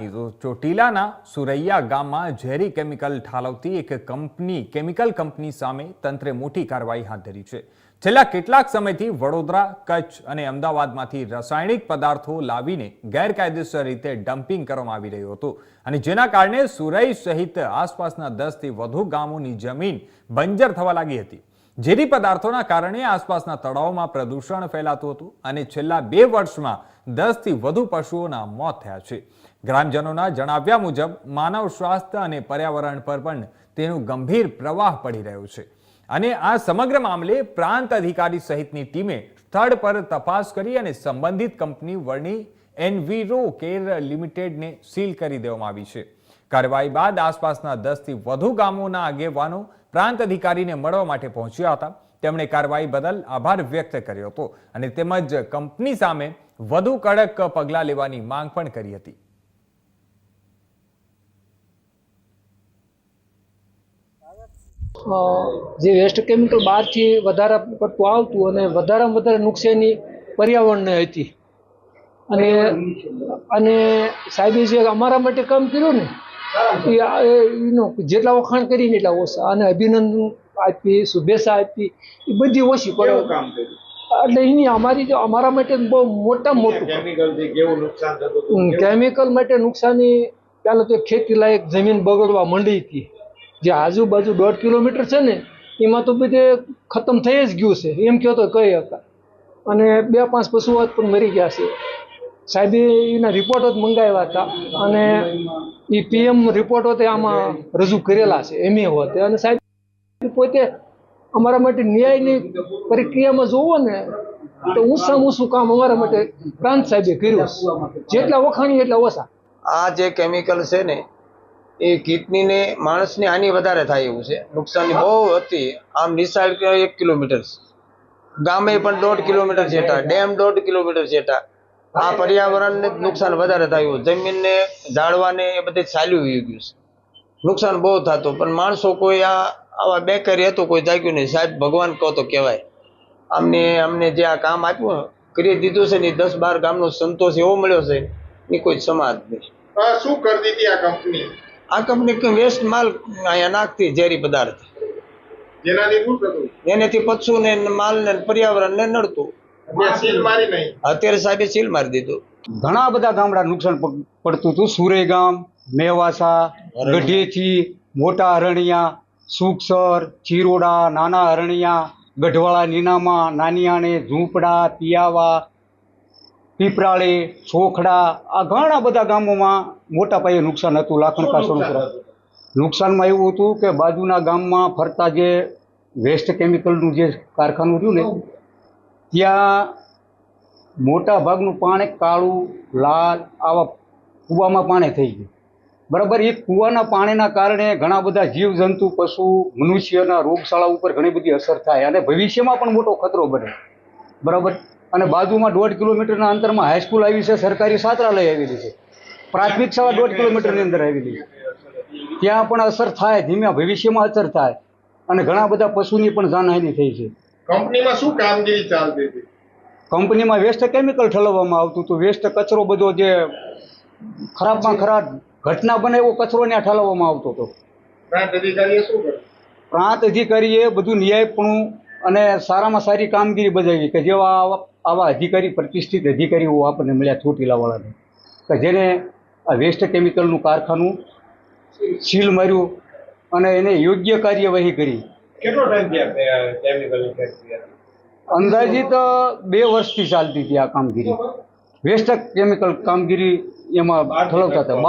ચોટીલાના સુરૈયા ગામમાં ઝેરી કેમિકલ ઠાલવતી એક કેમિકલ કંપની સામે તંત્રે મોટી કાર્યવાહી હાથ ધરી છે. છેલ્લા કેટલાક સમયથી વડોદરા, કચ્છ અને અમદાવાદમાંથી રાસાયણિક પદાર્થો લાવીને ગેરકાયદેસર રીતે ડમ્પિંગ કરવામાં આવી રહ્યું હતું અને જેના કારણે સુરઈ સહિત આસપાસના 10 થી વધુ ગામોની જમીન બંજર થવા લાગી હતી. ઝેરી પદાર્થોના કારણે આસપાસના તળાવોમાં પ્રદૂષણ ફેલાતું હતું અને છેલ્લા 2 વર્ષમાં 10 થી વધુ પશુઓના મોત થયા છે. ગ્રામજનોના જણાવ્યા મુજબ માનવ સ્વાસ્થ્ય અને પર્યાવરણ પર પણ તેનું ગંભીર પ્રવાહ પડી રહ્યો છે અને આ સમગ્ર મામલે પ્રાંત અધિકારી સહિતની ટીમે સ્થળ પર તપાસ કરી અને સંબંધિત કંપની વર્ણી એન્વિરો કેર લિમિટેડને સીલ કરી દેવામાં આવી છે. કાર્યવાહી બાદ આસપાસના 10 થી વધુ ગામોના આગેવાનો પ્રાંત અધિકારીને મળવા માટે પહોંચ્યા હતા. તેમણે કાર્યવાહી બદલ આભાર વ્યક્ત કર્યો હતો અને તેમજ કંપની સામે વધુ કડક પગલાં લેવાની માંગ પણ કરી હતી. જે વેસ્ટ કેમિકલ બહારથી વધારે પડતું આવતું અને વધારેમાં વધારે નુકસાની પર્યાવરણને હતી અને સાહેબે જે અમારા માટે કામ કર્યું ને એનું જેટલા વખાણ કરીને એટલા ઓછા અને અભિનંદન આપી, શુભેચ્છા આપી એ બધી ઓછી પડે એટલે એની અમારા માટે બહુ મોટું કેમિકલ માટે નુકસાની. પહેલાં તો ખેતી લાયક જમીન બગડવા માંડી હતી. જે આજુબાજુ 1.5 કિલોમીટર છે ને એમાં તો બધે ખતમ થઈ જ ગયું છે એમ કહો તો કહી હતા અને 2-5 પશુઓ પણ મરી ગયા છે. સાહેબે એના રિપોર્ટો જ મંગાવ્યા હતા અને એ PM રિપોર્ટો તે આમાં રજૂ કરેલા છે એમ હોત અને સાહેબ પોતે અમારા માટે ન્યાયની પ્રક્રિયામાં જોવો ને તો ઊંચામાં ઊંચું કામ અમારા માટે પ્રાંત સાહેબે કર્યું. જેટલા વખાણી એટલા ઓછા. આ જે કેમિકલ છે ને એ કિડનીને માણસની હાનિ વધારે થાય એવું છે. નુકસાની બહુ હતી. આમ નિશાળ 1 કિલોમીટર, ગામે પણ 1.5 kilometre Jetta, dam 1.5 kilometre Jetta. આ પર્યાવરણને નુકસાન વધારે થયું. જમીનને, ઝાડવાને એ બધે ચાલ્યું ગયું છે. નુકસાન બહુ થતું પણ માણસો કોઈ આવા બેકારી હતું કોઈ જાગ્યું નહીં. સાહેબ ભગવાન કહો તો કહેવાય. અમને જે આ કામ આપ્યું કરી દીધું છે ને 10-12 ગામનો સંતોષ એવો મળ્યો છે એ કોઈ સમાજ નહીં. શું કરી દીધી આ કંપની? આ કંપની વેસ્ટ માલ અહીંયા નાખતી, ઝેરી પદાર્થ, જેનાથી શું થતું? એનાથી પશુને, માલને, પર્યાવરણને નડતું. સીલ મારી નહીં. અત્યારે સાહેબે સીલ મારી દીધું. ઘણા બધા ગામડા નુકસાન પડતું હતું. સુરઈ ગામ, મેવાસા, ગઢેથી, મોટા અરણિયા, સુખસર, ચિરોડા, નાના અરણિયા, ગઢવાળા, નીનામા, નાનિયાણે, ઝૂંપડા, પિયાવા, પીપરાળી, છોખડા, આ ઘણા બધા ગામોમાં મોટા પાયે નુકસાન હતું. લાખણકા સરોવર નુકસાનમાં એવું હતું કે બાજુના ગામમાં ફરતા જે વેસ્ટ કેમિકલનું જે કારખાનું રહ્યું ને ત્યાં મોટા ભાગનું પાણી કાળું, લાલ આવા કૂવામાં પાણી થઈ ગયું. બરાબર. એ કૂવાના પાણીના કારણે ઘણા બધા જીવજંતુ, પશુ, મનુષ્યના રોગશાળા ઉપર ઘણી બધી અસર થાય અને ભવિષ્યમાં પણ મોટો ખતરો બને. બરાબર. અને બાજુમાં 1.5 કિલોમીટરના અંતરમાં હાઈસ્કૂલ આવી છે, સરકારી છાત્રાલય આવેલી છે, પ્રાથમિક શાળા 1.5 કિલોમીટરની અંદર આવેલી છે. ત્યાં પણ અસર થાય, ધીમે ભવિષ્યમાં અસર થાય અને ઘણા બધા પશુની પણ જાનહાનિ થઈ છે. કંપનીમાં શું કામગીરી ચાલતી હતી? કંપનીમાં વેસ્ટ કેમિકલ ઠલવવામાં આવતું હતું. વેસ્ટ કચરો બધો જે ખરાબમાં ખરાબ ઘટના બને એવો કચરો ત્યાં ઠલવવામાં આવતો હતો. પ્રાંત અધિકારીએ શું કર્યું? પ્રાંત અધિકારીએ બધું ન્યાયપણું અને સારામાં સારી કામગીરી બજાવી કે જેવા આવા અધિકારી, પ્રતિષ્ઠિત અધિકારીઓ આપણને મળ્યા ચોટીલાવાળાને કે જેને આ વેસ્ટ કેમિકલનું કારખાનું સીલ માર્યું અને એને યોગ્ય કાર્યવાહી કરી. કેટલો ટાઈમ થયા કેમિકલની ફેક્ટરી? અંદાજિત 2 વર્ષથી ચાલતી હતી આ કામગીરી. વેસ્ટ કેમિકલ કામગીરી એમાં ઠલવતા હતા.